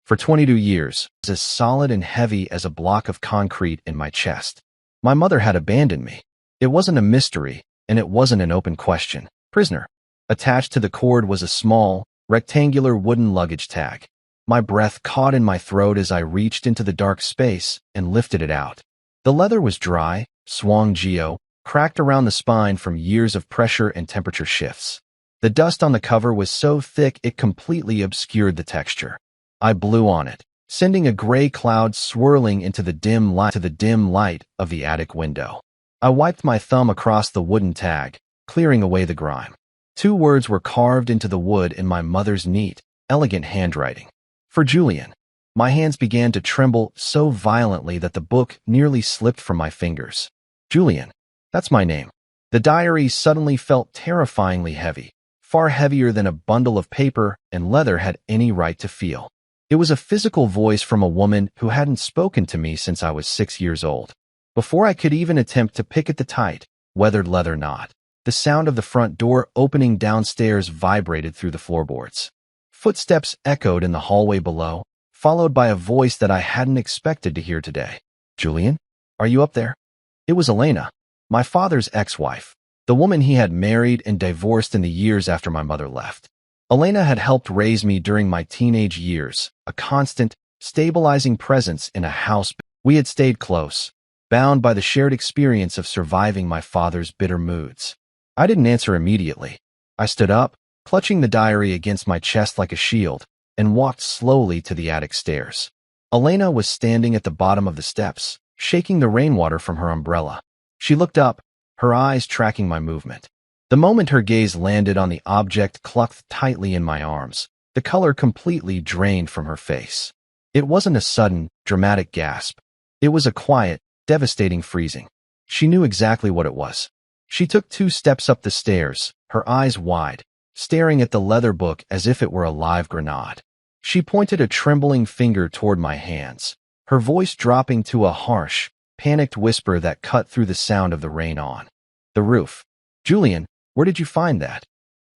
for 22 years, was as solid and heavy as a block of concrete in my chest. My mother had abandoned me. It wasn't a mystery, and it wasn't an open question. Prisoner. Attached to the cord was a small, rectangular wooden luggage tag. My breath caught in my throat as I reached into the dark space and lifted it out. The leather was dry, swung cracked around the spine from years of pressure and temperature shifts. The dust on the cover was so thick it completely obscured the texture. I blew on it, sending a gray cloud swirling into the dim light of the attic window. I wiped my thumb across the wooden tag, clearing away the grime. 2 words were carved into the wood in my mother's neat, elegant handwriting. For Julian. My hands began to tremble so violently that the book nearly slipped from my fingers. Julian. That's my name. The diary suddenly felt terrifyingly heavy, far heavier than a bundle of paper and leather had any right to feel. It was a physical voice from a woman who hadn't spoken to me since I was 6 years old. Before I could even attempt to pick at the tight, weathered leather knot, the sound of the front door opening downstairs vibrated through the floorboards. Footsteps echoed in the hallway below, followed by a voice that I hadn't expected to hear today. Julian? Are you up there? It was Elena, my father's ex-wife, the woman he had married and divorced in the years after my mother left. Elena had helped raise me during my teenage years, a constant, stabilizing presence in a house. We had stayed close, bound by the shared experience of surviving my father's bitter moods. I didn't answer immediately. I stood up, clutching the diary against my chest like a shield, and walked slowly to the attic stairs. Elena was standing at the bottom of the steps, shaking the rainwater from her umbrella. She looked up, her eyes tracking my movement. The moment her gaze landed on the object clutched tightly in my arms, the color completely drained from her face. It wasn't a sudden, dramatic gasp. It was a quiet, devastating freezing. She knew exactly what it was. She took 2 steps up the stairs, her eyes wide, staring at the leather book as if it were a live grenade. She pointed a trembling finger toward my hands, her voice dropping to a harsh, panicked whisper that cut through the sound of the rain on the roof. Julian, where did you find that?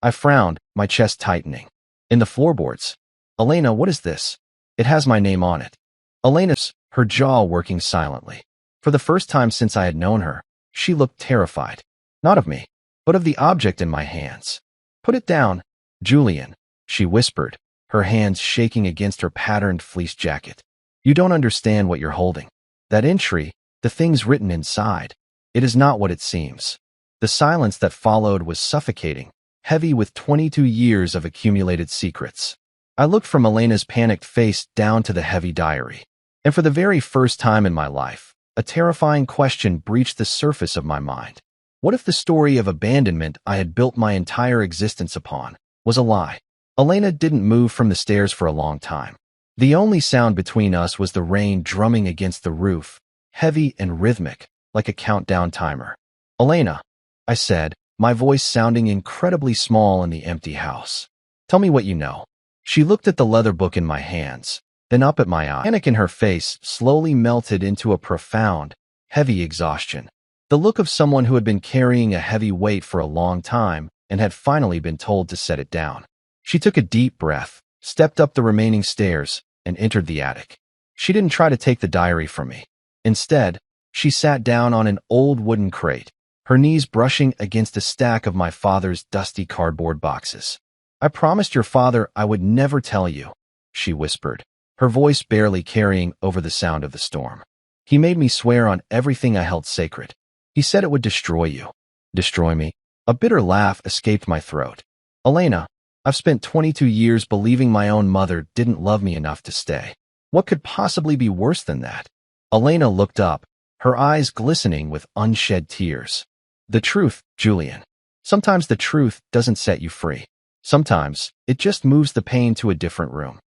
I frowned, my chest tightening. In the floorboards. Elena, what is this? It has my name on it. Elena's, her jaw working silently. For the first time since I had known her, she looked terrified. Not of me, but of the object in my hands. Put it down, Julian, she whispered, her hands shaking against her patterned fleece jacket. You don't understand what you're holding. That entry, the things written inside, it is not what it seems. The silence that followed was suffocating, heavy with 22 years of accumulated secrets. I looked from Elena's panicked face down to the heavy diary. And for the very first time in my life, a terrifying question breached the surface of my mind. What if the story of abandonment I had built my entire existence upon was a lie? Elena didn't move from the stairs for a long time. The only sound between us was the rain drumming against the roof, heavy and rhythmic, like a countdown timer. Elena, I said, my voice sounding incredibly small in the empty house. Tell me what you know. She looked at the leather book in my hands, then up at my eye. Panic in her face slowly melted into a profound, heavy exhaustion. The look of someone who had been carrying a heavy weight for a long time and had finally been told to set it down. She took a deep breath, stepped up the remaining stairs, and entered the attic. She didn't try to take the diary from me. Instead, she sat down on an old wooden crate, her knees brushing against a stack of my father's dusty cardboard boxes. I promised your father I would never tell you, she whispered, her voice barely carrying over the sound of the storm. He made me swear on everything I held sacred. He said it would destroy you. Destroy me? A bitter laugh escaped my throat. Elena, I've spent 22 years believing my own mother didn't love me enough to stay. What could possibly be worse than that? Elena looked up, her eyes glistening with unshed tears. The truth, Julian. Sometimes the truth doesn't set you free. Sometimes, it just moves the pain to a different room.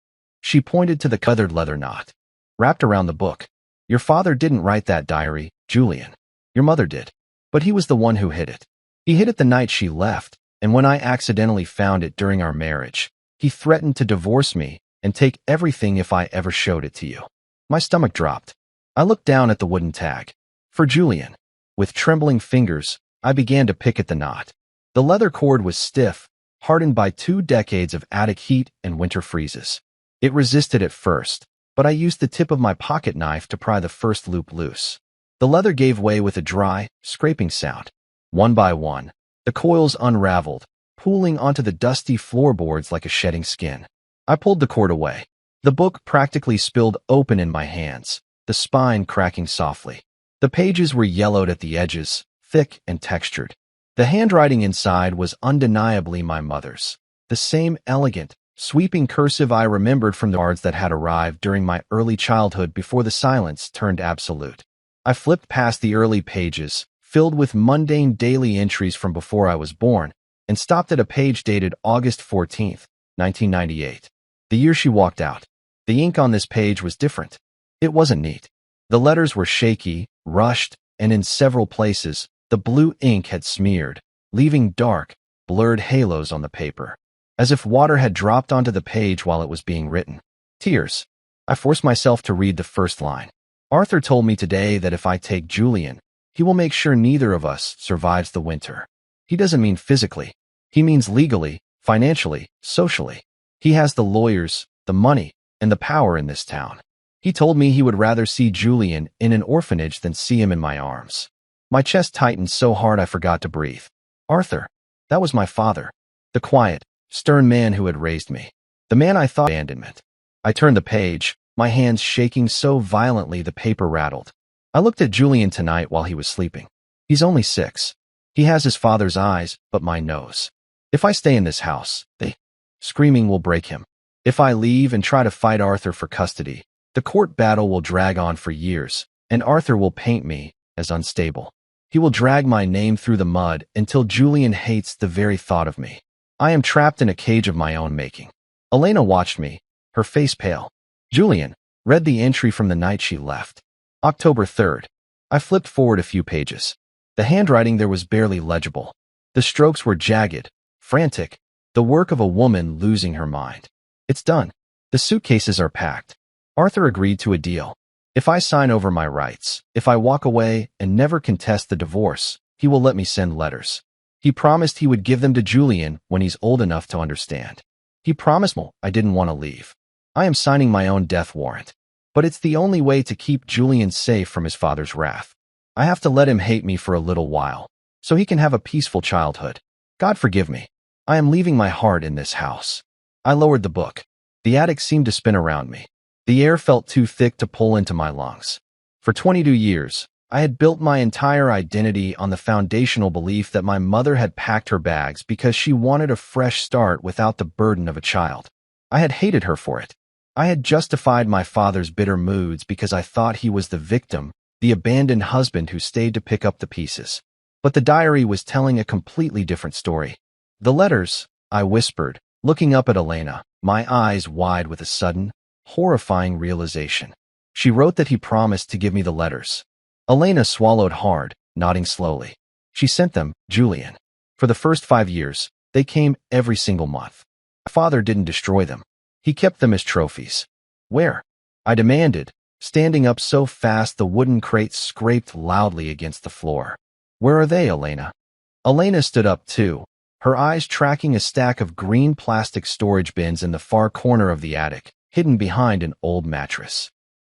She pointed to the colored leather knot, wrapped around the book. Your father didn't write that diary, Julian. Your mother did. But he was the one who hid it. He hid it the night she left, and when I accidentally found it during our marriage, he threatened to divorce me and take everything if I ever showed it to you. My stomach dropped. I looked down at the wooden tag. For Julian. With trembling fingers, I began to pick at the knot. The leather cord was stiff, hardened by 2 decades of attic heat and winter freezes. It resisted at first, but I used the tip of my pocket knife to pry the first loop loose. The leather gave way with a dry, scraping sound. One by one, the coils unraveled, pooling onto the dusty floorboards like a shedding skin. I pulled the cord away. The book practically spilled open in my hands, the spine cracking softly. The pages were yellowed at the edges, thick and textured. The handwriting inside was undeniably my mother's. The same elegant, sweeping cursive I remembered from the cards that had arrived during my early childhood before the silence turned absolute. I flipped past the early pages, filled with mundane daily entries from before I was born, and stopped at a page dated August 14th, 1998. The year she walked out. The ink on this page was different. It wasn't neat. The letters were shaky, rushed, and in several places, the blue ink had smeared, leaving dark, blurred halos on the paper, as if water had dropped onto the page while it was being written. Tears. I forced myself to read the first line. Arthur told me today that if I take Julian, he will make sure neither of us survives the winter. He doesn't mean physically. He means legally, financially, socially. He has the lawyers, the money, and the power in this town. He told me he would rather see Julian in an orphanage than see him in my arms. My chest tightened so hard I forgot to breathe. Arthur. That was my father. The quiet, stern man who had raised me. The man I thought abandonment. I turned the page, my hands shaking so violently the paper rattled. I looked at Julian tonight while he was sleeping. He's only 6. He has his father's eyes, but my nose. If I stay in this house, screaming will break him. If I leave and try to fight Arthur for custody, the court battle will drag on for years, and Arthur will paint me as unstable. He will drag my name through the mud until Julian hates the very thought of me. I am trapped in a cage of my own making. Elena watched me, her face pale. Julian read the entry from the night she left. October 3rd. I flipped forward a few pages. The handwriting there was barely legible. The strokes were jagged, frantic, the work of a woman losing her mind. It's done. The suitcases are packed. Arthur agreed to a deal. If I sign over my rights, if I walk away and never contest the divorce, he will let me send letters. He promised he would give them to Julian when he's old enough to understand. He promised me I didn't want to leave. I am signing my own death warrant. But it's the only way to keep Julian safe from his father's wrath. I have to let him hate me for a little while, so he can have a peaceful childhood. God forgive me. I am leaving my heart in this house. I lowered the book. The attic seemed to spin around me. The air felt too thick to pull into my lungs. For 22 years, I had built my entire identity on the foundational belief that my mother had packed her bags because she wanted a fresh start without the burden of a child. I had hated her for it. I had justified my father's bitter moods because I thought he was the victim, the abandoned husband who stayed to pick up the pieces. But the diary was telling a completely different story. The letters, I whispered, looking up at Elena, my eyes wide with a sudden, horrifying realization. She wrote that he promised to give me the letters. Elena swallowed hard, nodding slowly. She sent them, Julian. For the first 5 years, they came every single month. My father didn't destroy them. He kept them as trophies. Where? I demanded, standing up so fast the wooden crates scraped loudly against the floor. Where are they, Elena? Elena stood up too, her eyes tracking a stack of green plastic storage bins in the far corner of the attic, hidden behind an old mattress.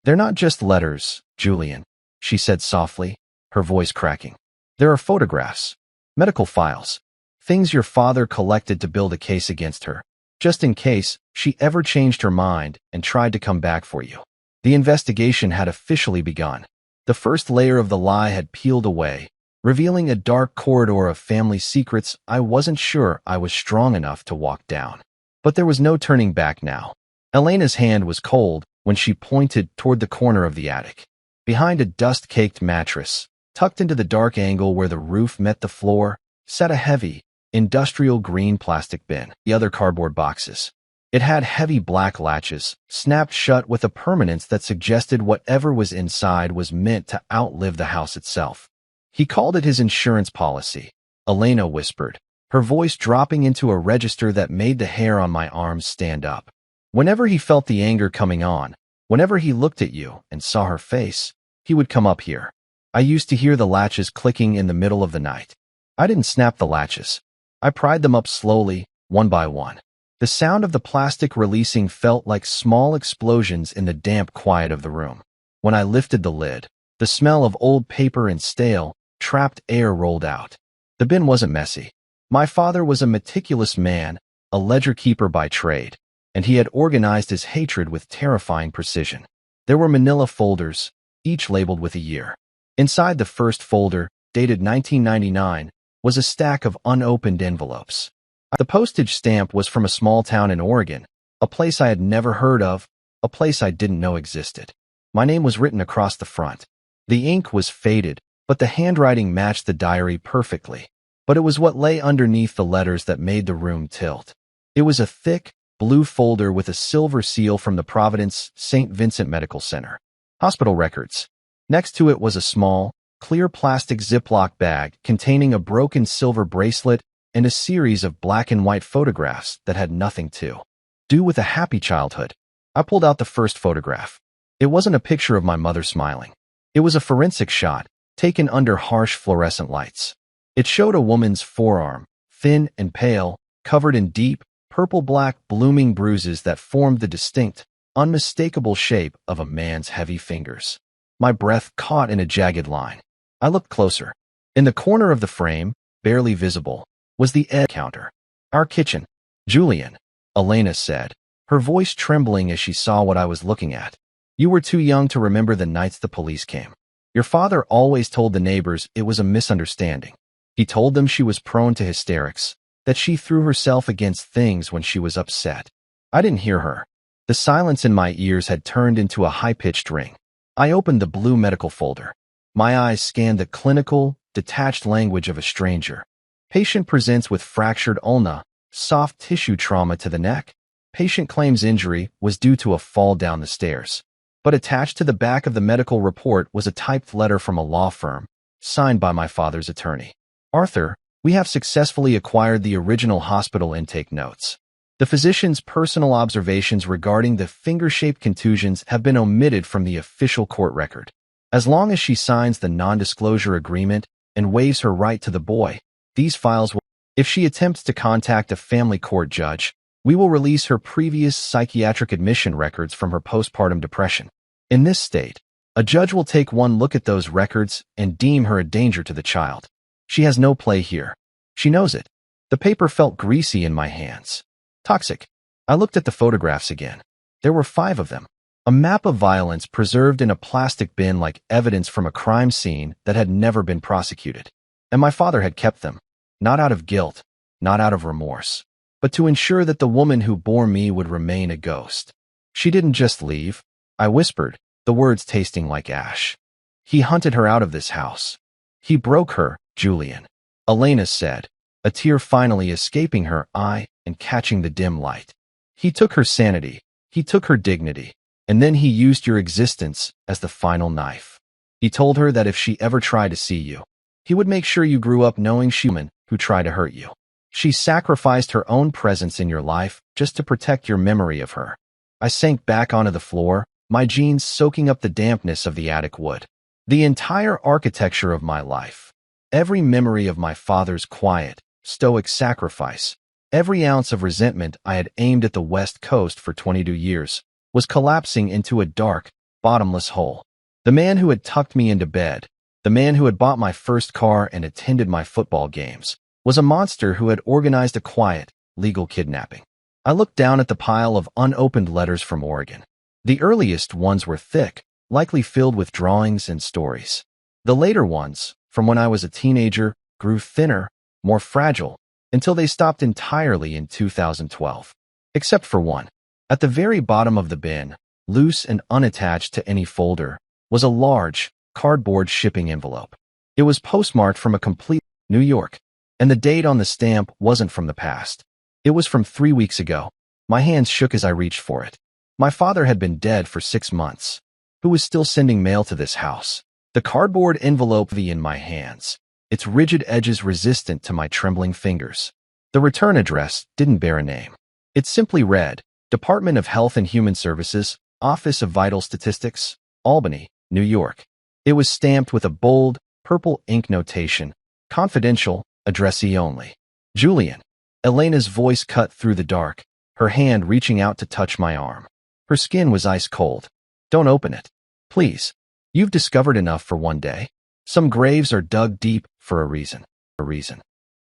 They're not just letters, Julian, she said softly, her voice cracking. There are photographs, medical files, things your father collected to build a case against her, just in case she ever changed her mind and tried to come back for you. The investigation had officially begun. The first layer of the lie had peeled away, revealing a dark corridor of family secrets I wasn't sure I was strong enough to walk down. But there was no turning back now. Elena's hand was cold when she pointed toward the corner of the attic. Behind a dust-caked mattress, tucked into the dark angle where the roof met the floor, sat a heavy, industrial green plastic bin, the other cardboard boxes. It had heavy black latches, snapped shut with a permanence that suggested whatever was inside was meant to outlive the house itself. He called it his insurance policy, Elena whispered, her voice dropping into a register that made the hair on my arms stand up. Whenever he felt the anger coming on, whenever he looked at you and saw her face, he would come up here. I used to hear the latches clicking in the middle of the night. I didn't snap the latches. I pried them up slowly, one by one. The sound of the plastic releasing felt like small explosions in the damp quiet of the room. When I lifted the lid, the smell of old paper and stale, trapped air rolled out. The bin wasn't messy. My father was a meticulous man, a ledger keeper by trade, and he had organized his hatred with terrifying precision. There were manila folders, each labeled with a year. Inside the first folder, dated 1999, was a stack of unopened envelopes. The postage stamp was from a small town in Oregon, a place I had never heard of, a place I didn't know existed. My name was written across the front. The ink was faded, but the handwriting matched the diary perfectly. But it was what lay underneath the letters that made the room tilt. It was a thick, blue folder with a silver seal from the Providence St. Vincent Medical Center. Hospital records. Next to it was a small, clear plastic Ziploc bag containing a broken silver bracelet and a series of black and white photographs that had nothing to do with a happy childhood. I pulled out the first photograph. It wasn't a picture of my mother smiling. It was a forensic shot, taken under harsh fluorescent lights. It showed a woman's forearm, thin and pale, covered in deep, purple-black blooming bruises that formed the distinct, unmistakable shape of a man's heavy fingers. My breath caught in a jagged line. I looked closer. In the corner of the frame, barely visible, was the egg counter. Our kitchen. Julian, Elena said, her voice trembling as she saw what I was looking at. You were too young to remember the nights the police came. Your father always told the neighbors it was a misunderstanding. He told them she was prone to hysterics, that she threw herself against things when she was upset. I didn't hear her. The silence in my ears had turned into a high-pitched ring. I opened the blue medical folder. My eyes scanned the clinical, detached language of a stranger. Patient presents with fractured ulna, soft tissue trauma to the neck. Patient claims injury was due to a fall down the stairs. But attached to the back of the medical report was a typed letter from a law firm, signed by my father's attorney. Arthur, we have successfully acquired the original hospital intake notes. The physician's personal observations regarding the finger-shaped contusions have been omitted from the official court record. As long as she signs the non-disclosure agreement and waives her right to the boy, these files will. If she attempts to contact a family court judge, we will release her previous psychiatric admission records from her postpartum depression. In this state, a judge will take one look at those records and deem her a danger to the child. She has no play here. She knows it. The paper felt greasy in my hands. Toxic. I looked at the photographs again. There were 5 of them. A map of violence preserved in a plastic bin like evidence from a crime scene that had never been prosecuted. And my father had kept them. Not out of guilt, not out of remorse, but to ensure that the woman who bore me would remain a ghost. She didn't just leave. I whispered, the words tasting like ash. He hunted her out of this house. He broke her, Julian. Elena said, a tear finally escaping her eye and catching the dim light. He took her sanity. He took her dignity. And then he used your existence as the final knife. He told her that if she ever tried to see you, he would make sure you grew up knowing she was a woman who tried to hurt you. She sacrificed her own presence in your life just to protect your memory of her. I sank back onto the floor, my jeans soaking up the dampness of the attic wood. The entire architecture of my life. Every memory of my father's quiet, stoic sacrifice. Every ounce of resentment I had aimed at the West Coast for 22 years was collapsing into a dark, bottomless hole. The man who had tucked me into bed, the man who had bought my first car and attended my football games, was a monster who had organized a quiet, legal kidnapping. I looked down at the pile of unopened letters from Oregon. The earliest ones were thick, likely filled with drawings and stories. The later ones, from when I was a teenager, grew thinner, more fragile, until they stopped entirely in 2012. Except for one. At the very bottom of the bin, loose and unattached to any folder, was a large, cardboard shipping envelope. It was postmarked from a complete New York, and the date on the stamp wasn't from the past. It was from 3 weeks ago. My hands shook as I reached for it. My father had been dead for 6 months. Who was still sending mail to this house? The cardboard envelope in my hands, its rigid edges resistant to my trembling fingers. The return address didn't bear a name. It simply read, Department of Health and Human Services, Office of Vital Statistics, Albany, New York. It was stamped with a bold, purple ink notation, confidential, addressee only. Julian. Elena's voice cut through the dark, her hand reaching out to touch my arm. Her skin was ice cold. Don't open it. Please. You've discovered enough for one day. Some graves are dug deep for a reason.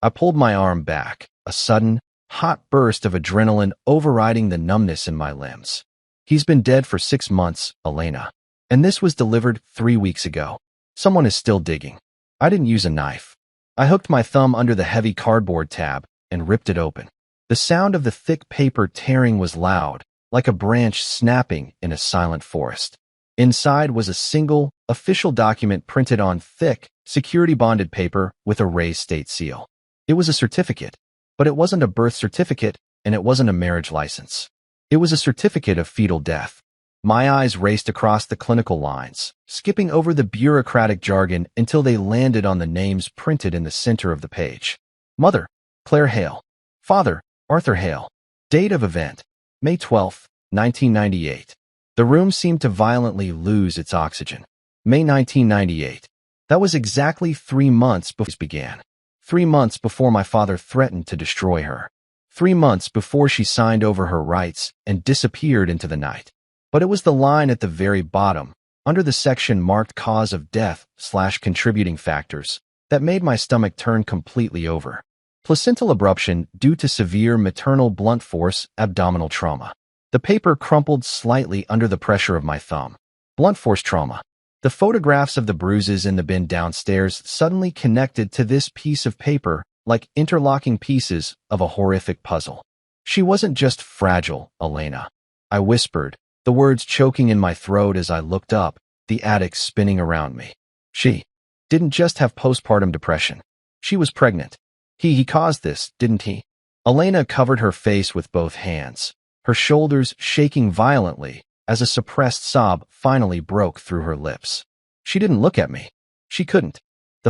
I pulled my arm back, a sudden, hot burst of adrenaline overriding the numbness in my limbs. He's been dead for 6 months, Elena. And this was delivered 3 weeks ago. Someone is still digging. I didn't use a knife. I hooked my thumb under the heavy cardboard tab and ripped it open. The sound of the thick paper tearing was loud, like a branch snapping in a silent forest. Inside was a single, official document printed on thick, security-bonded paper with a raised state seal. It was a certificate, but it wasn't a birth certificate, and it wasn't a marriage license. It was a certificate of fetal death. My eyes raced across the clinical lines, skipping over the bureaucratic jargon until they landed on the names printed in the center of the page. Mother, Claire Hale. Father, Arthur Hale. Date of event, May 12, 1998. The room seemed to violently lose its oxygen. May 1998. That was exactly 3 months before it began. 3 months before my father threatened to destroy her. 3 months before she signed over her rights and disappeared into the night. But it was the line at the very bottom, under the section marked cause of death/contributing factors, that made my stomach turn completely over. Placental abruption due to severe maternal blunt force abdominal trauma. The paper crumpled slightly under the pressure of my thumb. Blunt force trauma. The photographs of the bruises in the bin downstairs suddenly connected to this piece of paper like interlocking pieces of a horrific puzzle. She wasn't just fragile, Elena. I whispered, the words choking in my throat as I looked up, the attic spinning around me. She didn't just have postpartum depression. She was pregnant. He caused this, didn't he? Elena covered her face with both hands, her shoulders shaking violently as a suppressed sob finally broke through her lips. She didn't look at me. She couldn't.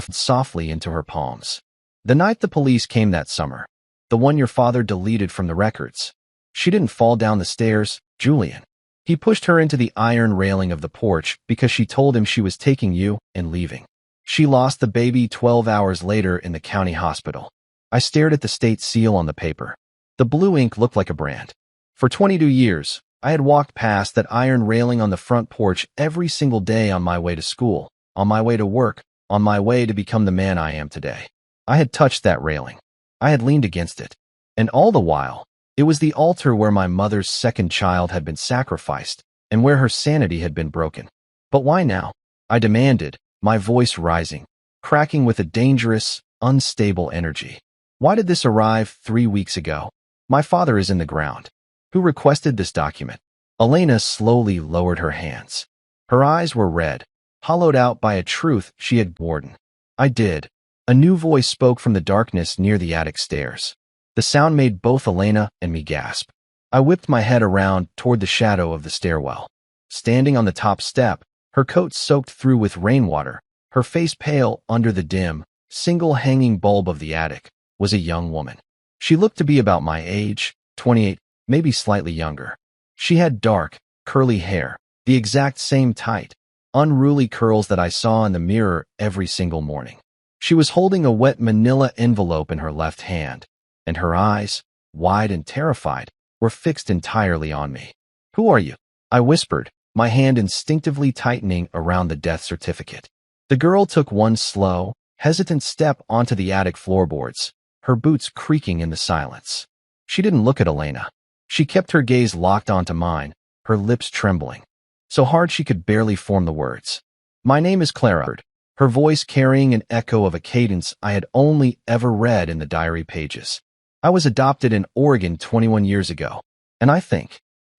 Softly into her palms. The night the police came that summer, the one your father deleted from the records. She didn't fall down the stairs, Julian. He pushed her into the iron railing of the porch because she told him she was taking you and leaving. She lost the baby 12 hours later in the county hospital. I stared at the state seal on the paper. The blue ink looked like a brand. For 22 years, I had walked past that iron railing on the front porch every single day on my way to school, on my way to work, on my way to become the man I am today. I had touched that railing. I had leaned against it. And all the while, it was the altar where my mother's second child had been sacrificed and where her sanity had been broken. But why now? I demanded, my voice rising, cracking with a dangerous, unstable energy. Why did this arrive 3 weeks ago? My father is in the ground. Who requested this document? Elena slowly lowered her hands. Her eyes were red, hollowed out by a truth she had warden. I did. A new voice spoke from the darkness near the attic stairs. The sound made both Elena and me gasp. I whipped my head around toward the shadow of the stairwell. Standing on the top step, her coat soaked through with rainwater, her face pale under the dim, single hanging bulb of the attic, was a young woman. She looked to be about my age, 28, maybe slightly younger. She had dark, curly hair, the exact same tight, unruly curls that I saw in the mirror every single morning. She was holding a wet manila envelope in her left hand, and her eyes, wide and terrified, were fixed entirely on me. Who are you? I whispered, my hand instinctively tightening around the death certificate. The girl took one slow, hesitant step onto the attic floorboards, her boots creaking in the silence. She didn't look at Elena. She kept her gaze locked onto mine, her lips trembling, so hard she could barely form the words. My name is Clara, her voice carrying an echo of a cadence I had only ever read in the diary pages. I was adopted in Oregon 21 years ago, and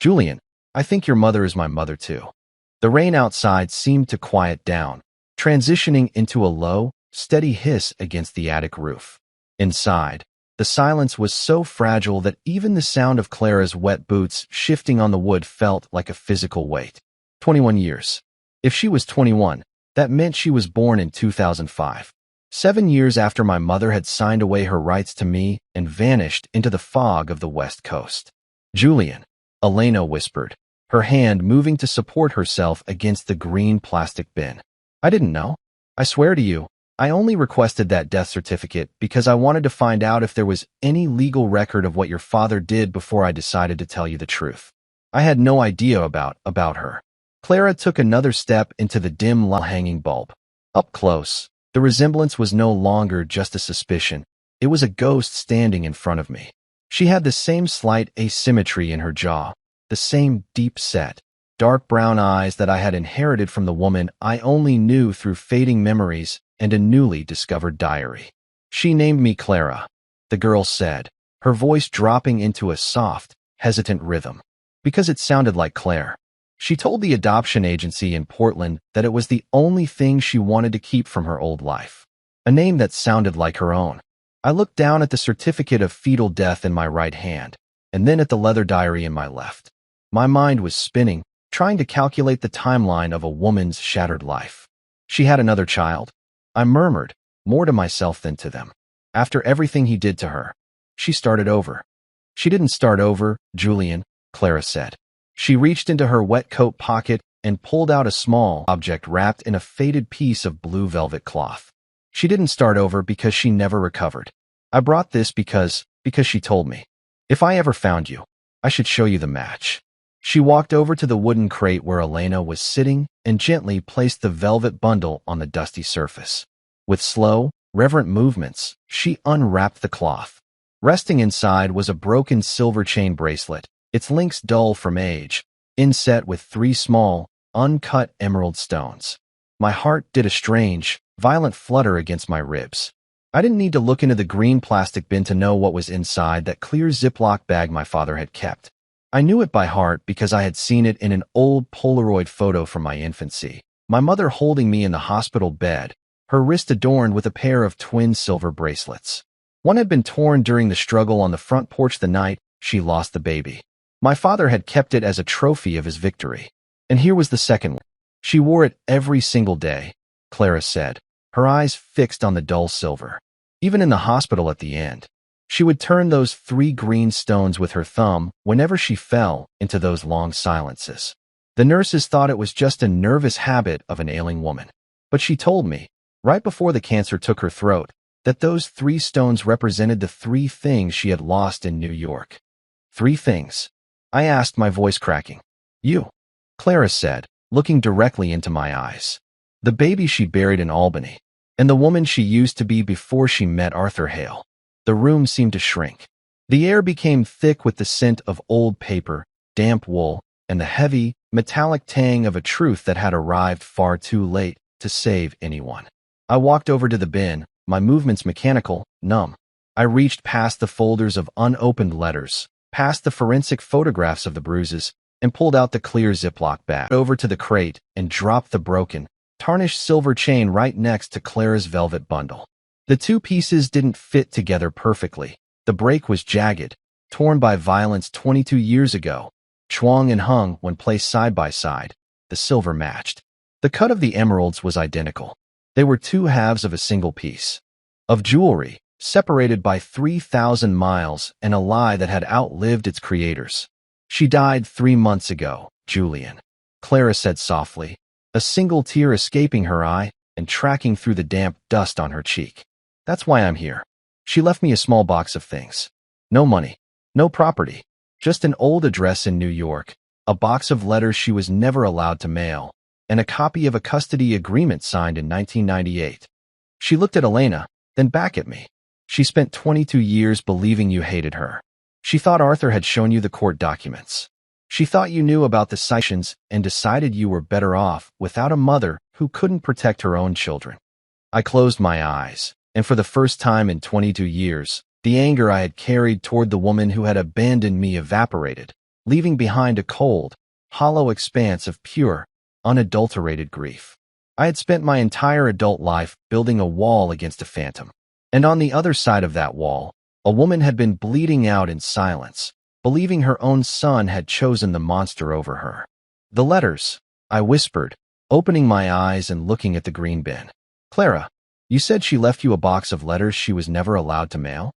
Julian, I think your mother is my mother too. The rain outside seemed to quiet down, transitioning into a low, steady hiss against the attic roof. Inside, the silence was so fragile that even the sound of Clara's wet boots shifting on the wood felt like a physical weight. 21 years. If she was 21, that meant she was born in 2005. 7 years after my mother had signed away her rights to me and vanished into the fog of the West Coast. Julian, Elena whispered, her hand moving to support herself against the green plastic bin. I didn't know. I swear to you, I only requested that death certificate because I wanted to find out if there was any legal record of what your father did before I decided to tell you the truth. I had no idea about her. Clara took another step into the dim light hanging bulb. Up close, the resemblance was no longer just a suspicion. It was a ghost standing in front of me. She had the same slight asymmetry in her jaw, the same deep-set, dark brown eyes that I had inherited from the woman I only knew through fading memories and a newly discovered diary. She named me Clara, the girl said, her voice dropping into a soft, hesitant rhythm, because it sounded like Claire. She told the adoption agency in Portland that it was the only thing she wanted to keep from her old life, a name that sounded like her own. I looked down at the certificate of fetal death in my right hand, and then at the leather diary in my left. My mind was spinning, trying to calculate the timeline of a woman's shattered life. She had another child? I murmured, more to myself than to them. After everything he did to her, she started over. She didn't start over, Julian, Clara said. She reached into her wet coat pocket and pulled out a small object wrapped in a faded piece of blue velvet cloth. She didn't start over because she never recovered. I brought this because she told me. If I ever found you, I should show you the match. She walked over to the wooden crate where Elena was sitting and gently placed the velvet bundle on the dusty surface. With slow, reverent movements, she unwrapped the cloth. Resting inside was a broken silver chain bracelet, its links dull from age, inset with 3 small, uncut emerald stones. My heart did a strange, violent flutter against my ribs. I didn't need to look into the green plastic bin to know what was inside that clear Ziploc bag my father had kept. I knew it by heart because I had seen it in an old Polaroid photo from my infancy. My mother holding me in the hospital bed, her wrist adorned with a pair of twin silver bracelets. One had been torn during the struggle on the front porch the night she lost the baby. My father had kept it as a trophy of his victory. And here was the second one. She wore it every single day, Clara said, her eyes fixed on the dull silver. Even in the hospital at the end, she would turn those 3 green stones with her thumb whenever she fell into those long silences. The nurses thought it was just a nervous habit of an ailing woman. But she told me, right before the cancer took her throat, that those 3 stones represented the 3 things she had lost in New York. 3 things? I asked, my voice cracking. You, Clara said, looking directly into my eyes. The baby she buried in Albany, and the woman she used to be before she met Arthur Hale. The room seemed to shrink. The air became thick with the scent of old paper, damp wool, and the heavy, metallic tang of a truth that had arrived far too late to save anyone. I walked over to the bin, my movements mechanical, numb. I reached past the folders of unopened letters, past the forensic photographs of the bruises, and pulled out the clear Ziploc bag over to the crate and dropped the broken, tarnished silver chain right next to Clara's velvet bundle. The 2 pieces didn't fit together perfectly. The break was jagged, torn by violence 22 years ago. Chuang and hung when placed side by side. The silver matched. The cut of the emeralds was identical. They were 2 halves of a single piece of jewelry, separated by 3,000 miles and a lie that had outlived its creators. She died 3 months ago, Julian, Clara said softly, a single tear escaping her eye and tracking through the damp dust on her cheek. That's why I'm here. She left me a small box of things. No money, no property, just an old address in New York, a box of letters she was never allowed to mail, and a copy of a custody agreement signed in 1998. She looked at Elena, then back at me. She spent 22 years believing you hated her. She thought Arthur had shown you the court documents. She thought you knew about the citations and decided you were better off without a mother who couldn't protect her own children. I closed my eyes, and for the first time in 22 years, the anger I had carried toward the woman who had abandoned me evaporated, leaving behind a cold, hollow expanse of pure, unadulterated grief. I had spent my entire adult life building a wall against a phantom. And on the other side of that wall, a woman had been bleeding out in silence, believing her own son had chosen the monster over her. The letters, I whispered, opening my eyes and looking at the green bin. Clara, you said she left you a box of letters she was never allowed to mail?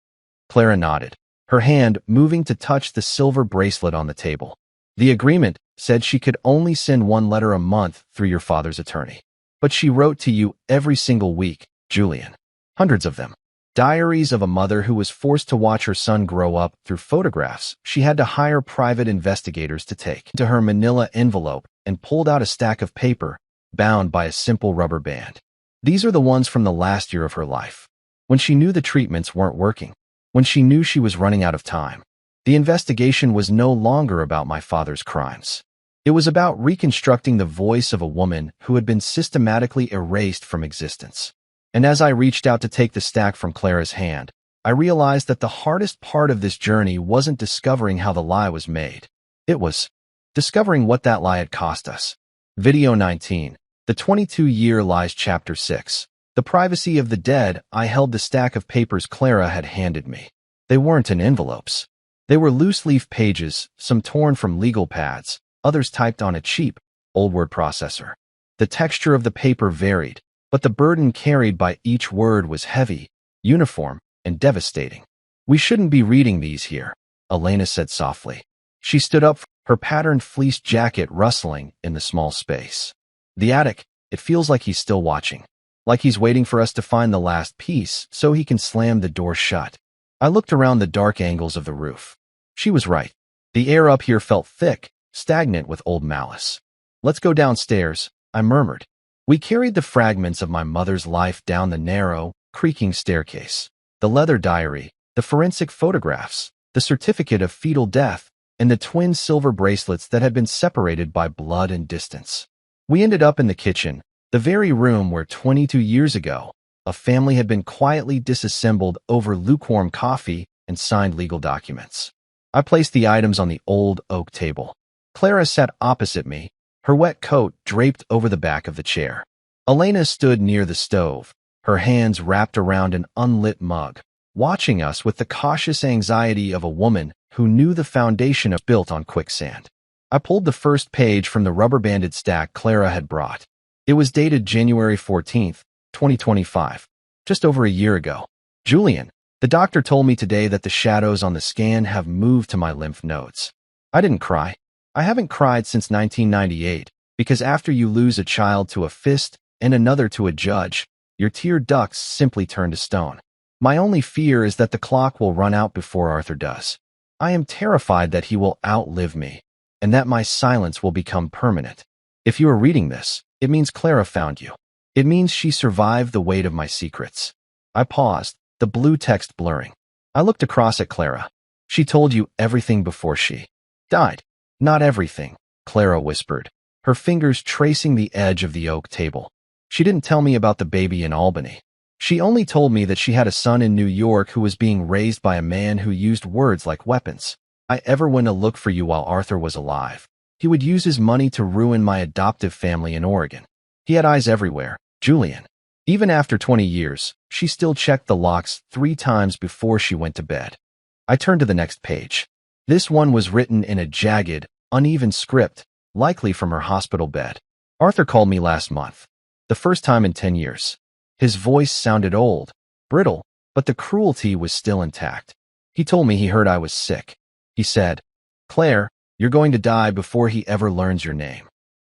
Clara nodded, her hand moving to touch the silver bracelet on the table. The agreement said she could only send 1 letter a month through your father's attorney. But she wrote to you every single week, Julian. Hundreds of them. Diaries of a mother who was forced to watch her son grow up through photographs she had to hire private investigators to take to her manila envelope and pulled out a stack of paper bound by a simple rubber band. These are the ones from the last year of her life, when she knew the treatments weren't working, when she knew she was running out of time. The investigation was no longer about my father's crimes. It was about reconstructing the voice of a woman who had been systematically erased from existence. And as I reached out to take the stack from Clara's hand, I realized that the hardest part of this journey wasn't discovering how the lie was made. It was discovering what that lie had cost us. Video 19. The 22-Year Lies Chapter 6. The privacy of the dead. I held the stack of papers Clara had handed me. They weren't in envelopes. They were loose-leaf pages, some torn from legal pads, others typed on a cheap, old word processor. The texture of the paper varied, but the burden carried by each word was heavy, uniform, and devastating. "We shouldn't be reading these here," Elena said softly. She stood up, her patterned fleece jacket rustling in the small space. "The attic, it feels like he's still watching. Like he's waiting for us to find the last piece so he can slam the door shut." I looked around the dark angles of the roof. She was right. The air up here felt thick, stagnant with old malice. "Let's go downstairs," I murmured. We carried the fragments of my mother's life down the narrow, creaking staircase. The leather diary, the forensic photographs, the certificate of fetal death, and the twin silver bracelets that had been separated by blood and distance. We ended up in the kitchen, the very room where 22 years ago, a family had been quietly disassembled over lukewarm coffee and signed legal documents. I placed the items on the old oak table. Clara sat opposite me, her wet coat draped over the back of the chair. Elena stood near the stove, her hands wrapped around an unlit mug, watching us with the cautious anxiety of a woman who knew the foundation of built on quicksand. I pulled the first page from the rubber-banded stack Clara had brought. It was dated January 14th, 2025, just over a year ago. "Julian, the doctor told me today that the shadows on the scan have moved to my lymph nodes." I didn't cry. I haven't cried since 1998, because after you lose a child to a fist and another to a judge, your tear ducts simply turn to stone. My only fear is that the clock will run out before Arthur does. I am terrified that he will outlive me, and that my silence will become permanent. If you are reading this, it means Clara found you. It means she survived the weight of my secrets. I paused, the blue text blurring. I looked across at Clara. "She told you everything before she died." "Not everything," Clara whispered, her fingers tracing the edge of the oak table. "She didn't tell me about the baby in Albany. She only told me that she had a son in New York who was being raised by a man who used words like weapons. I ever went to look for you while Arthur was alive. He would use his money to ruin my adoptive family in Oregon. He had eyes everywhere, Julian." Even after 20 years, she still checked the locks 3 times before she went to bed. I turned to the next page. This one was written in a jagged, uneven script, likely from her hospital bed. "Arthur called me last month. The first time in 10 years. His voice sounded old, brittle, but the cruelty was still intact. He told me he heard I was sick. He said, 'Claire, you're going to die before he ever learns your name.'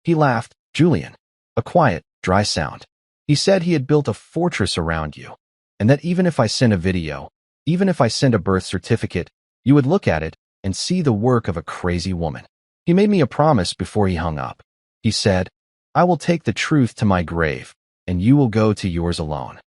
He laughed, Julian. A quiet, dry sound. He said he had built a fortress around you, and that even if I sent a video, even if I sent a birth certificate, you would look at it and see the work of a crazy woman. He made me a promise before he hung up. He said, 'I will take the truth to my grave, and you will go to yours alone.'"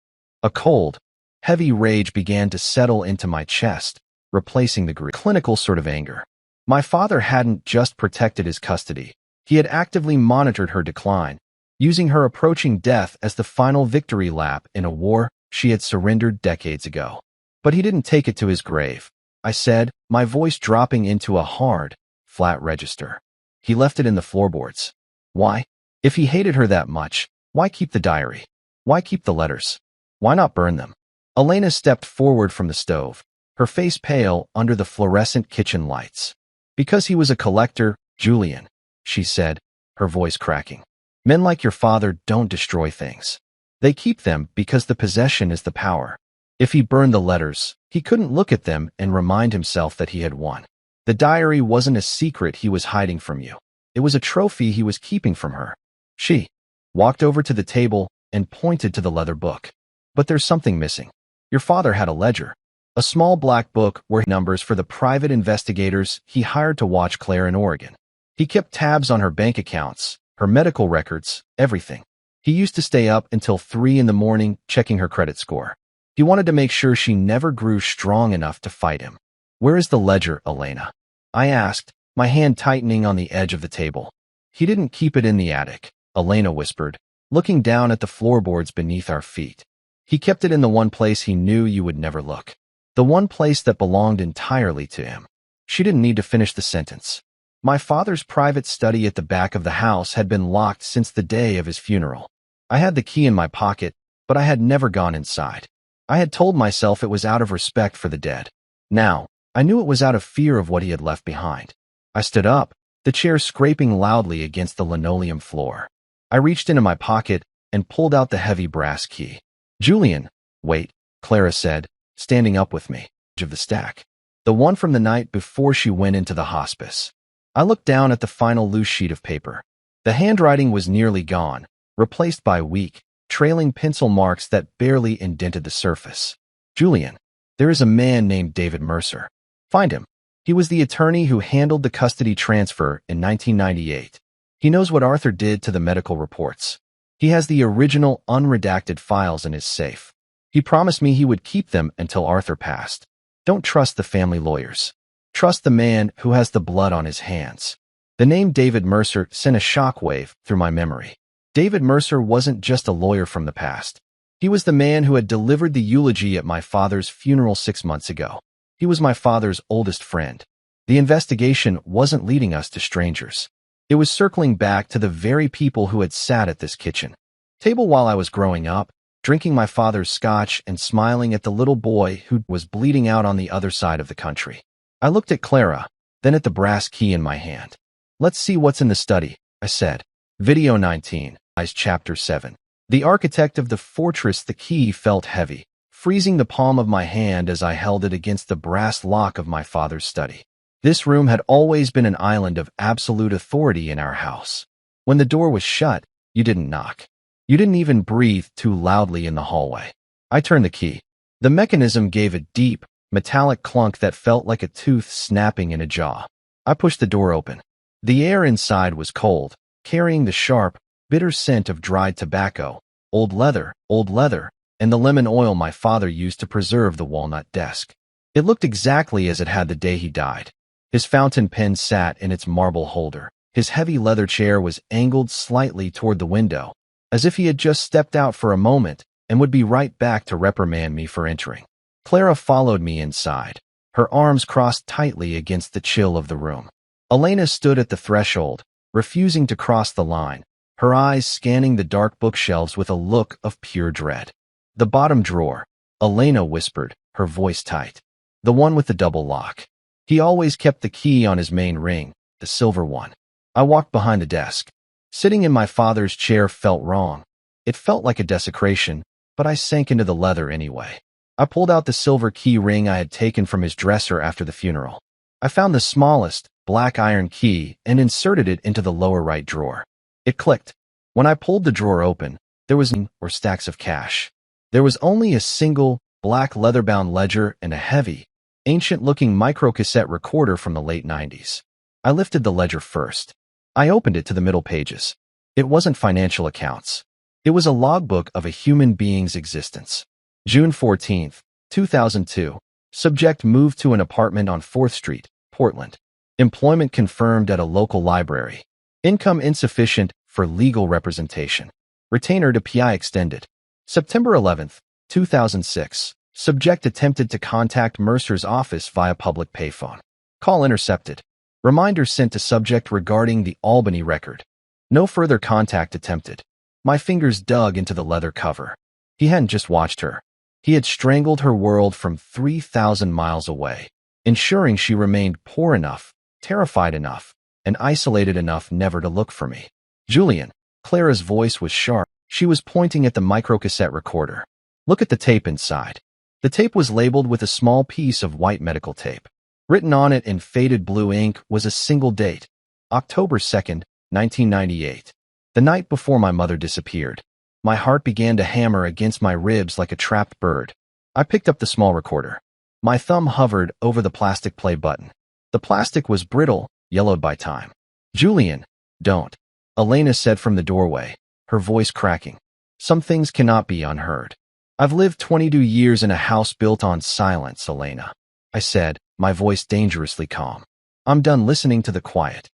A cold, heavy rage began to settle into my chest, replacing the clinical sort of anger. My father hadn't just protected his custody. He had actively monitored her decline, using her approaching death as the final victory lap in a war she had surrendered decades ago. "But he didn't take it to his grave," I said, my voice dropping into a hard, flat register. "He left it in the floorboards." "Why? If he hated her that much, why keep the diary? Why keep the letters? Why not burn them?" Elena stepped forward from the stove, her face pale under the fluorescent kitchen lights. "Because he was a collector, Julian," she said, her voice cracking. "Men like your father don't destroy things. They keep them because the possession is the power. If he burned the letters, he couldn't look at them and remind himself that he had won. The diary wasn't a secret he was hiding from you. It was a trophy he was keeping from her." She walked over to the table and pointed to the leather book. But there's something missing. Your father had a ledger. A small black book where numbers for the private investigators he hired to watch Claire in Oregon. He kept tabs on her bank accounts, her medical records, everything. He used to stay up until 3 in the morning checking her credit score. He wanted to make sure she never grew strong enough to fight him. Where is the ledger, Elena? I asked, my hand tightening on the edge of the table. He didn't keep it in the attic, Elena whispered, looking down at the floorboards beneath our feet. He kept it in the one place he knew you would never look. The one place that belonged entirely to him. She didn't need to finish the sentence. My father's private study at the back of the house had been locked since the day of his funeral. I had the key in my pocket, but I had never gone inside. I had told myself it was out of respect for the dead. Now, I knew it was out of fear of what he had left behind. I stood up, the chair scraping loudly against the linoleum floor. I reached into my pocket and pulled out the heavy brass key. Julian, wait, Clara said, standing up with me. Edge of the stack. The one from the night before she went into the hospice. I looked down at the final loose sheet of paper. The handwriting was nearly gone, replaced by weak, trailing pencil marks that barely indented the surface. Julian, there is a man named David Mercer. Find him. He was the attorney who handled the custody transfer in 1998. He knows what Arthur did to the medical reports. He has the original unredacted files in his safe. He promised me he would keep them until Arthur passed. Don't trust the family lawyers. Trust the man who has the blood on his hands. The name David Mercer sent a shockwave through my memory. David Mercer wasn't just a lawyer from the past. He was the man who had delivered the eulogy at my father's funeral 6 months ago. He was my father's oldest friend. The investigation wasn't leading us to strangers. It was circling back to the very people who had sat at this kitchen table while I was growing up, drinking my father's scotch and smiling at the little boy who was bleeding out on the other side of the country. I looked at Clara, then at the brass key in my hand. Let's see what's in the study, I said. Video 19, Chapter 7. The architect of the fortress. The key felt heavy, freezing the palm of my hand as I held it against the brass lock of my father's study. This room had always been an island of absolute authority in our house. When the door was shut, you didn't knock. You didn't even breathe too loudly in the hallway. I turned the key. The mechanism gave a deep, metallic clunk that felt like a tooth snapping in a jaw. I pushed the door open. The air inside was cold, carrying the sharp, bitter scent of dried tobacco, old leather, and the lemon oil my father used to preserve the walnut desk. It looked exactly as it had the day he died. His fountain pen sat in its marble holder. His heavy leather chair was angled slightly toward the window, as if he had just stepped out for a moment and would be right back to reprimand me for entering. Clara followed me inside, her arms crossed tightly against the chill of the room. Elena stood at the threshold, refusing to cross the line, her eyes scanning the dark bookshelves with a look of pure dread. The bottom drawer, Elena whispered, her voice tight. The one with the double lock. He always kept the key on his main ring, the silver one. I walked behind the desk. Sitting in my father's chair felt wrong. It felt like a desecration, but I sank into the leather anyway. I pulled out the silver key ring I had taken from his dresser after the funeral. I found the smallest, black iron key and inserted it into the lower right drawer. It clicked. When I pulled the drawer open, there was no or stacks of cash. There was only a single, black leather-bound ledger and a heavy, ancient-looking microcassette recorder from the late 90s. I lifted the ledger first. I opened it to the middle pages. It wasn't financial accounts. It was a logbook of a human being's existence. June 14, 2002. Subject moved to an apartment on 4th Street, Portland. Employment confirmed at a local library. Income insufficient for legal representation. Retainer to PI extended. September 11, 2006. Subject attempted to contact Mercer's office via public payphone. Call intercepted. Reminder sent to subject regarding the Albany record. No further contact attempted. My fingers dug into the leather cover. He hadn't just watched her. He had strangled her world from 3,000 miles away, ensuring she remained poor enough, terrified enough, and isolated enough never to look for me. Julian. Clara's voice was sharp. She was pointing at the microcassette recorder. Look at the tape inside. The tape was labeled with a small piece of white medical tape. Written on it in faded blue ink was a single date, October 2nd, 1998, the night before my mother disappeared. My heart began to hammer against my ribs like a trapped bird. I picked up the small recorder. My thumb hovered over the plastic play button. The plastic was brittle, yellowed by time. "Julian, don't," Elena said from the doorway, her voice cracking. "Some things cannot be unheard." "I've lived 22 years in a house built on silence, Elena," I said, my voice dangerously calm. "I'm done listening to the quiet."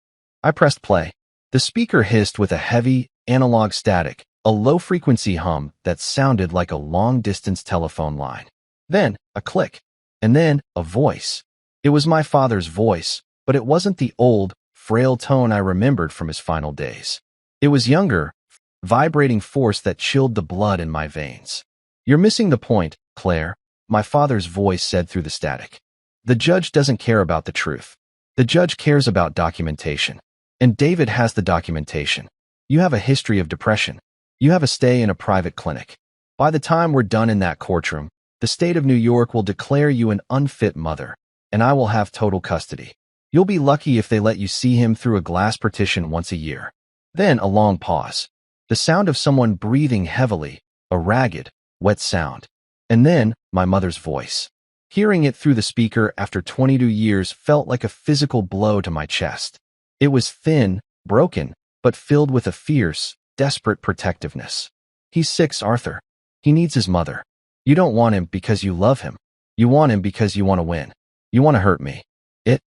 I pressed play. The speaker hissed with a heavy, analog static, a low-frequency hum that sounded like a long-distance telephone line. Then, a click. And then, a voice. It was my father's voice, but it wasn't the old, frail tone I remembered from his final days. It was younger, vibrating force that chilled the blood in my veins. "You're missing the point, Claire," my father's voice said through the static. "The judge doesn't care about the truth. The judge cares about documentation. And David has the documentation. You have a history of depression. You have a stay in a private clinic. By the time we're done in that courtroom, the state of New York will declare you an unfit mother, and I will have total custody. You'll be lucky if they let you see him through a glass partition once a year." Then a long pause. The sound of someone breathing heavily, a ragged, wet sound. And then my mother's voice. Hearing it through the speaker after 22 years felt like a physical blow to my chest. It was thin, broken, but filled with a fierce, desperate protectiveness. "He's 6, Arthur. He needs his mother. You don't want him because you love him. You want him because you want to win. You want to hurt me. It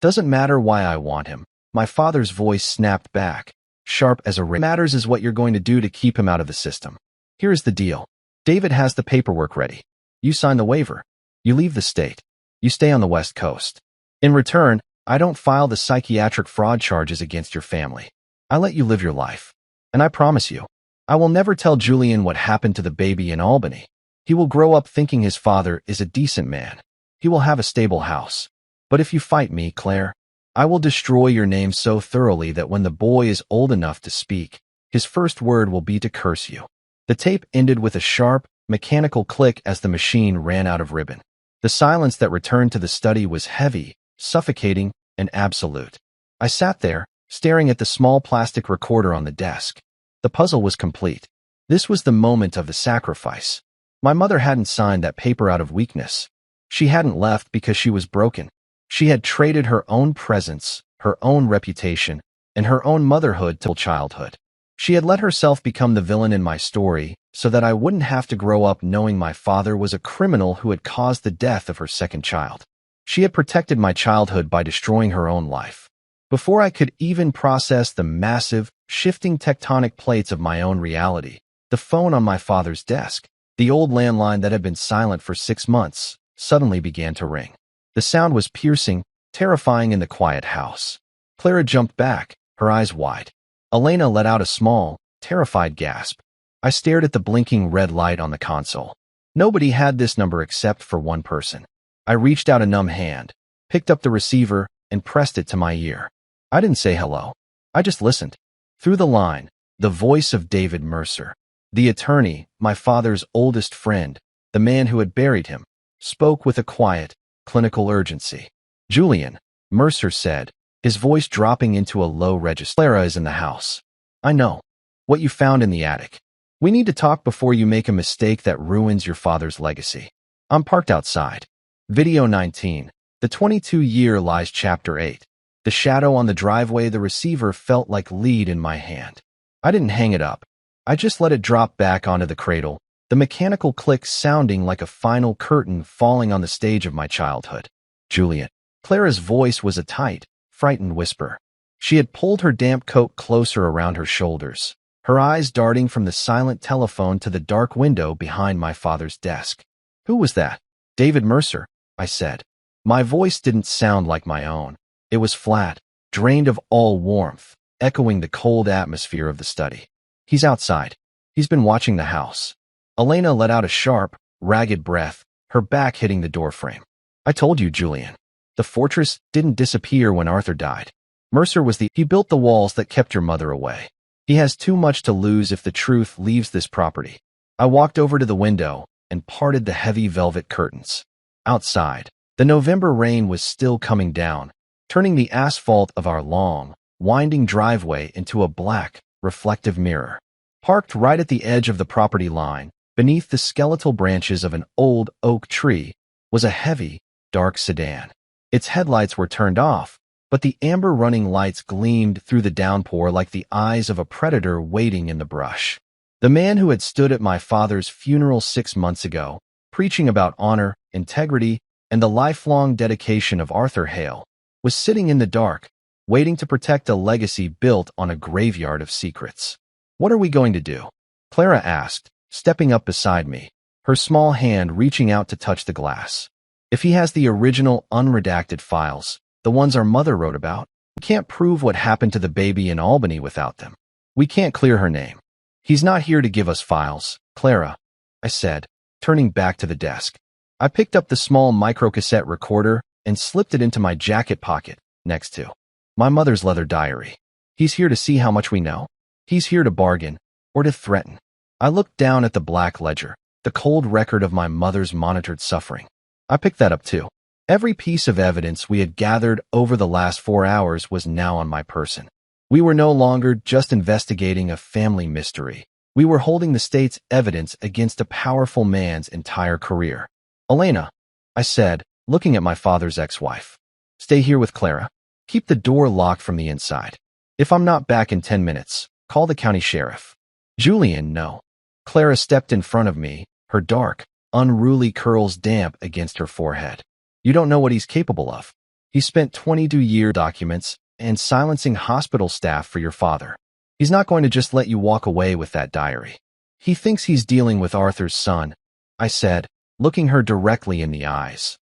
doesn't matter why I want him." My father's voice snapped back, sharp as a razor. "What matters is what you're going to do to keep him out of the system. Here's the deal. David has the paperwork ready. You sign the waiver. You leave the state. You stay on the West Coast. In return, I don't file the psychiatric fraud charges against your family. I let you live your life. And I promise you, I will never tell Julian what happened to the baby in Albany. He will grow up thinking his father is a decent man. He will have a stable house. But if you fight me, Claire, I will destroy your name so thoroughly that when the boy is old enough to speak, his first word will be to curse you." The tape ended with a sharp, mechanical click as the machine ran out of ribbon. The silence that returned to the study was heavy, suffocating, and absolute. I sat there, staring at the small plastic recorder on the desk. The puzzle was complete. This was the moment of the sacrifice. My mother hadn't signed that paper out of weakness. She hadn't left because she was broken. She had traded her own presence, her own reputation, and her own motherhood till childhood. She had let herself become the villain in my story so that I wouldn't have to grow up knowing my father was a criminal who had caused the death of her second child. She had protected my childhood by destroying her own life. Before I could even process the massive, shifting tectonic plates of my own reality, the phone on my father's desk, the old landline that had been silent for 6 months, suddenly began to ring. The sound was piercing, terrifying in the quiet house. Clara jumped back, her eyes wide. Elena let out a small, terrified gasp. I stared at the blinking red light on the console. Nobody had this number except for one person. I reached out a numb hand, picked up the receiver, and pressed it to my ear. I didn't say hello. I just listened. Through the line, the voice of David Mercer, the attorney, my father's oldest friend, the man who had buried him, spoke with a quiet, clinical urgency. "Julian," Mercer said, his voice dropping into a low register. "Clara is in the house. I know. What you found in the attic. We need to talk before you make a mistake that ruins your father's legacy. I'm parked outside." Video 19. The 22-year lies Chapter 8. The shadow on the driveway, the receiver felt like lead in my hand. I didn't hang it up. I just let it drop back onto the cradle, the mechanical click sounding like a final curtain falling on the stage of my childhood. "Julian." Clara's voice was a tight, frightened whisper. She had pulled her damp coat closer around her shoulders, her eyes darting from the silent telephone to the dark window behind my father's desk. "Who was that?" "David Mercer," I said. My voice didn't sound like my own. It was flat, drained of all warmth, echoing the cold atmosphere of the study. "He's outside. He's been watching the house." Elena let out a sharp, ragged breath, her back hitting the doorframe. "I told you, Julian. The fortress didn't disappear when Arthur died. Mercer was he built the walls that kept your mother away. He has too much to lose if the truth leaves this property." I walked over to the window and parted the heavy velvet curtains. Outside, the November rain was still coming down, turning the asphalt of our long, winding driveway into a black, reflective mirror. Parked right at the edge of the property line, beneath the skeletal branches of an old oak tree, was a heavy, dark sedan. Its headlights were turned off, but the amber running lights gleamed through the downpour like the eyes of a predator waiting in the brush. The man who had stood at my father's funeral 6 months ago, preaching about honor, integrity, and the lifelong dedication of Arthur Hale, was sitting in the dark, waiting to protect a legacy built on a graveyard of secrets. "What are we going to do?" Clara asked, stepping up beside me, her small hand reaching out to touch the glass. "If he has the original unredacted files, the ones our mother wrote about, we can't prove what happened to the baby in Albany without them. We can't clear her name. He's not here to give us files, Clara," I said, turning back to the desk. I picked up the small microcassette recorder and slipped it into my jacket pocket, next to my mother's leather diary. "He's here to see how much we know. He's here to bargain, or to threaten." I looked down at the black ledger, the cold record of my mother's monitored suffering. I picked that up too. Every piece of evidence we had gathered over the last 4 hours was now on my person. We were no longer just investigating a family mystery. We were holding the state's evidence against a powerful man's entire career. "Elena," I said, looking at my father's ex-wife, "stay here with Clara. Keep the door locked from the inside. If I'm not back in 10 minutes, call the county sheriff." "Julian, no." Clara stepped in front of me, her dark, unruly curls damp against her forehead. "You don't know what he's capable of. He spent 22-year documents and silencing hospital staff for your father. He's not going to just let you walk away with that diary. He thinks he's dealing with Arthur's son," I said, looking her directly in the eyes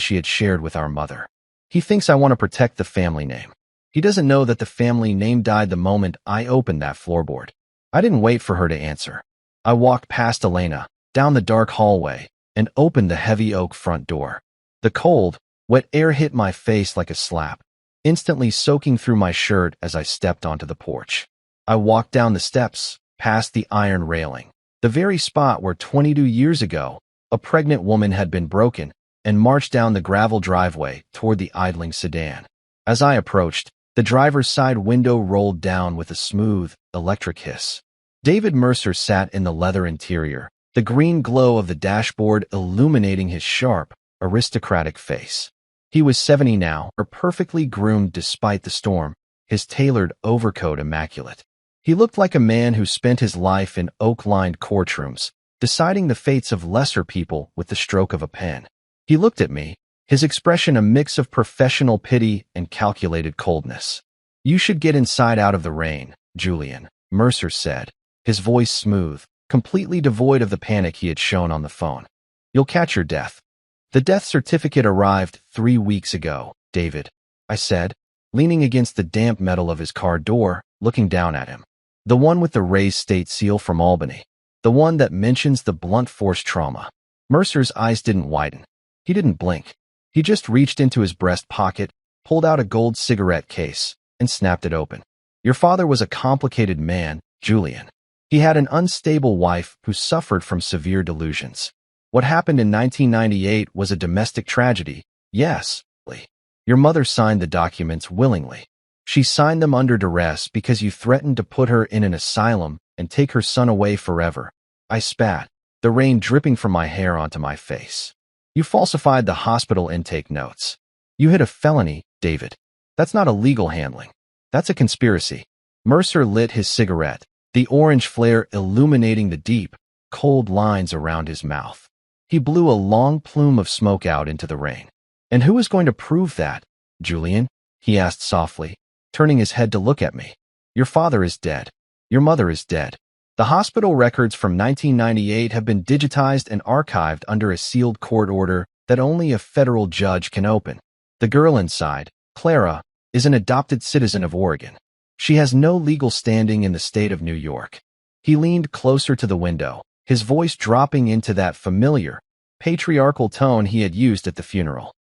she had shared with our mother. "He thinks I want to protect the family name. He doesn't know that the family name died the moment I opened that floorboard." I didn't wait for her to answer. I walked past Elena, down the dark hallway, and opened the heavy oak front door. The cold, wet air hit my face like a slap, instantly soaking through my shirt as I stepped onto the porch. I walked down the steps, past the iron railing, the very spot where 22 years ago, a pregnant woman had been broken, and marched down the gravel driveway toward the idling sedan. As I approached, the driver's side window rolled down with a smooth, electric hiss. David Mercer sat in the leather interior, the green glow of the dashboard illuminating his sharp, aristocratic face. He was 70 now, perfectly groomed despite the storm, his tailored overcoat immaculate. He looked like a man who spent his life in oak-lined courtrooms, deciding the fates of lesser people with the stroke of a pen. He looked at me, his expression a mix of professional pity and calculated coldness. "You should get inside out of the rain, Julian," Mercer said, his voice smooth, completely devoid of the panic he had shown on the phone. "You'll catch your death." "The death certificate arrived 3 weeks ago, David," I said, leaning against the damp metal of his car door, looking down at him. "The one with the raised state seal from Albany. The one that mentions the blunt force trauma." Mercer's eyes didn't widen. He didn't blink. He just reached into his breast pocket, pulled out a gold cigarette case, and snapped it open. "Your father was a complicated man, Julian. He had an unstable wife who suffered from severe delusions. What happened in 1998 was a domestic tragedy, yes. Your mother signed the documents willingly. She signed them under duress because you threatened to put her in an asylum and take her son away forever." I spat, the rain dripping from my hair onto my face. "You falsified the hospital intake notes. You hid a felony, David. That's not illegal handling. That's a conspiracy." Mercer lit his cigarette, the orange flare illuminating the deep, cold lines around his mouth. He blew a long plume of smoke out into the rain. "And who is going to prove that, Julian?" he asked softly, turning his head to look at me. "Your father is dead. Your mother is dead. The hospital records from 1998 have been digitized and archived under a sealed court order that only a federal judge can open. The girl inside, Clara, is an adopted citizen of Oregon. She has no legal standing in the state of New York." He leaned closer to the window, his voice dropping into that familiar, patriarchal tone he had used at the funeral.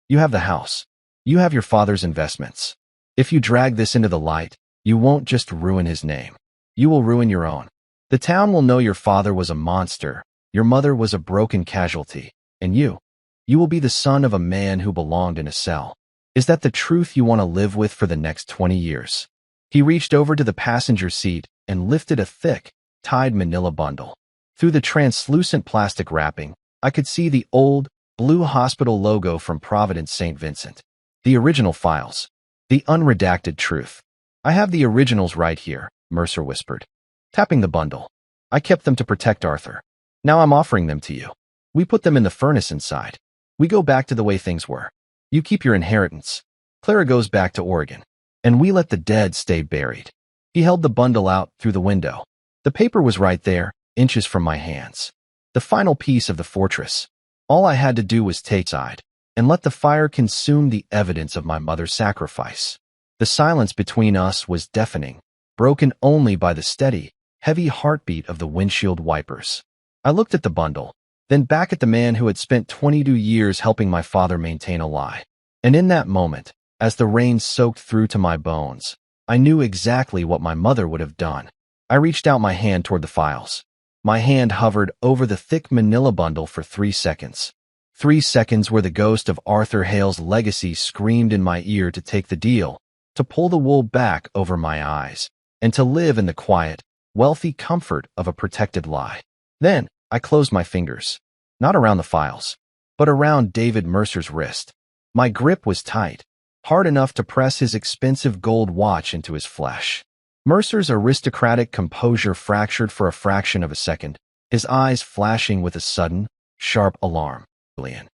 "You have the house. You have your father's investments. If you drag this into the light, you won't just ruin his name. You will ruin your own. The town will know your father was a monster, your mother was a broken casualty, and you will be the son of a man who belonged in a cell. Is that the truth you want to live with for the next 20 years? He reached over to the passenger seat, and lifted a thick, tied manila bundle. Through the translucent plastic wrapping, I could see the old, blue hospital logo from Providence St. Vincent. The original files. The unredacted truth. I have the originals right here, Mercer whispered, tapping the bundle. I kept them to protect Arthur. Now I'm offering them to you. We put them in the furnace inside. We go back to the way things were. You keep your inheritance. Clara goes back to Oregon. And we let the dead stay buried. He held the bundle out through the window. The paper was right there, inches from my hands. The final piece of the fortress. All I had to do was take side and let the fire consume the evidence of my mother's sacrifice. The silence between us was deafening, broken only by the steady, heavy heartbeat of the windshield wipers. I looked at the bundle, then back at the man who had spent 22 years helping my father maintain a lie. And in that moment, as the rain soaked through to my bones, I knew exactly what my mother would have done. I reached out my hand toward the files. My hand hovered over the thick manila bundle for 3 seconds. 3 seconds where the ghost of Arthur Hale's legacy screamed in my ear to take the deal, to pull the wool back over my eyes, and to live in the quiet, wealthy comfort of a protected lie. Then, I closed my fingers. Not around the files, but around David Mercer's wrist. My grip was tight, hard enough to press his expensive gold watch into his flesh. Mercer's aristocratic composure fractured for a fraction of a second, his eyes flashing with a sudden, sharp alarm. "Julian,"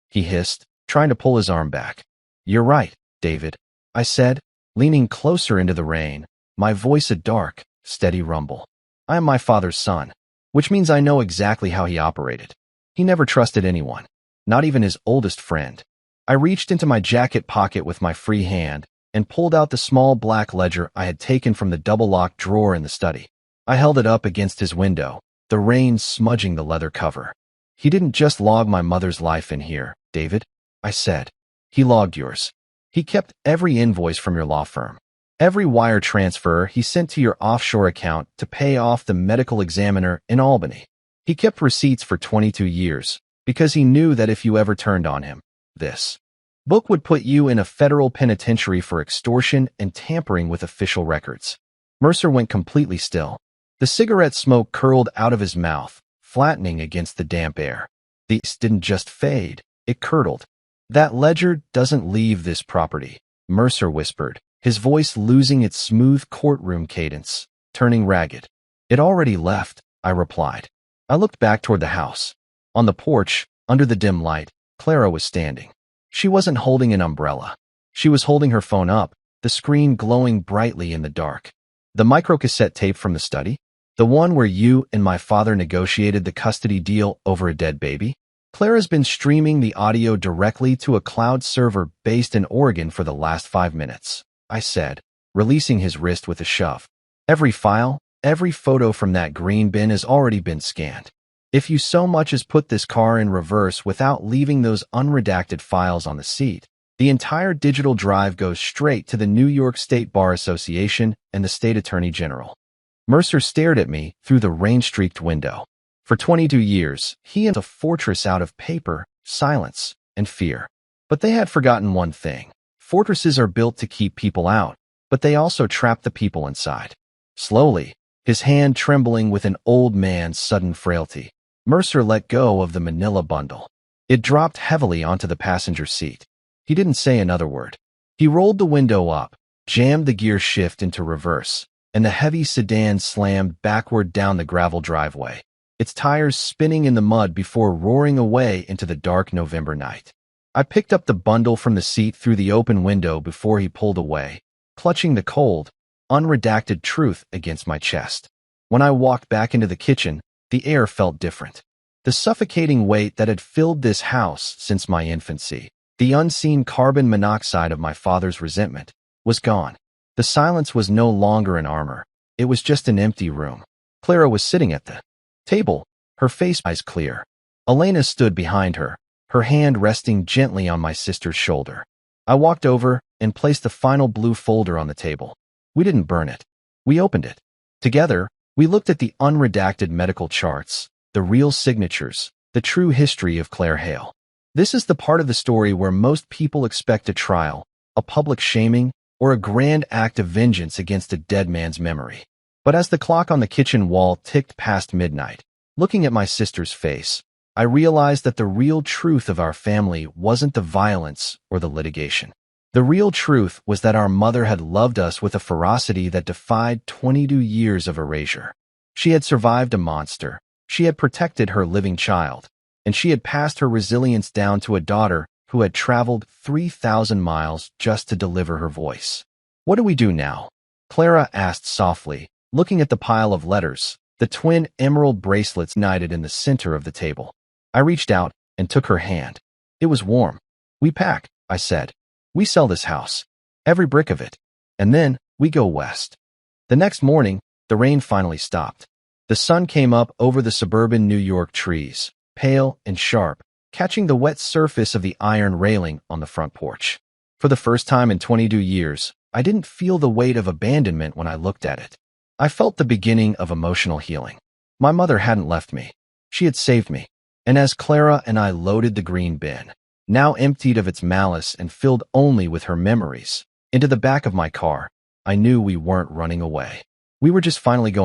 he hissed, trying to pull his arm back. "You're right, David," I said, leaning closer into the rain, my voice a dark, steady rumble. "I am my father's son, which means I know exactly how he operated. He never trusted anyone, not even his oldest friend." I reached into my jacket pocket with my free hand and pulled out the small black ledger I had taken from the double-locked drawer in the study. I held it up against his window, the rain smudging the leather cover. "He didn't just log my mother's life in here, David," I said. "He logged yours. He kept every invoice from your law firm, every wire transfer he sent to your offshore account to pay off the medical examiner in Albany. He kept receipts for 22 years because he knew that if you ever turned on him, this book would put you in a federal penitentiary for extortion and tampering with official records." Mercer went completely still. The cigarette smoke curled out of his mouth, flattening against the damp air. This didn't just fade, it curdled. "That ledger doesn't leave this property," Mercer whispered, his voice losing its smooth courtroom cadence, turning ragged. "It already left," I replied. I looked back toward the house. On the porch, under the dim light, Clara was standing. She wasn't holding an umbrella. She was holding her phone up, the screen glowing brightly in the dark. "The microcassette tape from the study? The one where you and my father negotiated the custody deal over a dead baby?" Clara's been streaming the audio directly to a cloud server based in Oregon for the last 5 minutes, I said, releasing his wrist with a shove. "Every file, every photo from that green bin has already been scanned. If you so much as put this car in reverse without leaving those unredacted files on the seat, the entire digital drive goes straight to the New York State Bar Association and the State Attorney General." Mercer stared at me through the rain-streaked window. For 22 years, he had a fortress out of paper, silence, and fear. But they had forgotten one thing. Fortresses are built to keep people out, but they also trap the people inside. Slowly, his hand trembling with an old man's sudden frailty, Mercer let go of the manila bundle. It dropped heavily onto the passenger seat. He didn't say another word. He rolled the window up, jammed the gear shift into reverse, and the heavy sedan slammed backward down the gravel driveway, its tires spinning in the mud before roaring away into the dark November night. I picked up the bundle from the seat through the open window before he pulled away, clutching the cold, unredacted truth against my chest. When I walked back into the kitchen, the air felt different. The suffocating weight that had filled this house since my infancy, the unseen carbon monoxide of my father's resentment, was gone. The silence was no longer an armor. It was just an empty room. Clara was sitting at the table, her face eyes clear. Elena stood behind her, her hand resting gently on my sister's shoulder. I walked over and placed the final blue folder on the table. We didn't burn it. We opened it. Together, we looked at the unredacted medical charts, the real signatures, the true history of Claire Hale. This is the part of the story where most people expect a trial, a public shaming, or a grand act of vengeance against a dead man's memory. But as the clock on the kitchen wall ticked past midnight, looking at my sister's face, I realized that the real truth of our family wasn't the violence or the litigation. The real truth was that our mother had loved us with a ferocity that defied 22 years of erasure. She had survived a monster, she had protected her living child, and she had passed her resilience down to a daughter who had traveled 3,000 miles just to deliver her voice. "What do we do now?" Clara asked softly, looking at the pile of letters, the twin emerald bracelets knighted in the center of the table. I reached out and took her hand. It was warm. "We pack," I said. "We sell this house, every brick of it, and then we go west." The next morning, the rain finally stopped. The sun came up over the suburban New York trees, pale and sharp, catching the wet surface of the iron railing on the front porch. For the first time in 22 years, I didn't feel the weight of abandonment when I looked at it. I felt the beginning of emotional healing. My mother hadn't left me. She had saved me. And as Clara and I loaded the green bin, now emptied of its malice and filled only with her memories, into the back of my car, I knew we weren't running away. We were just finally going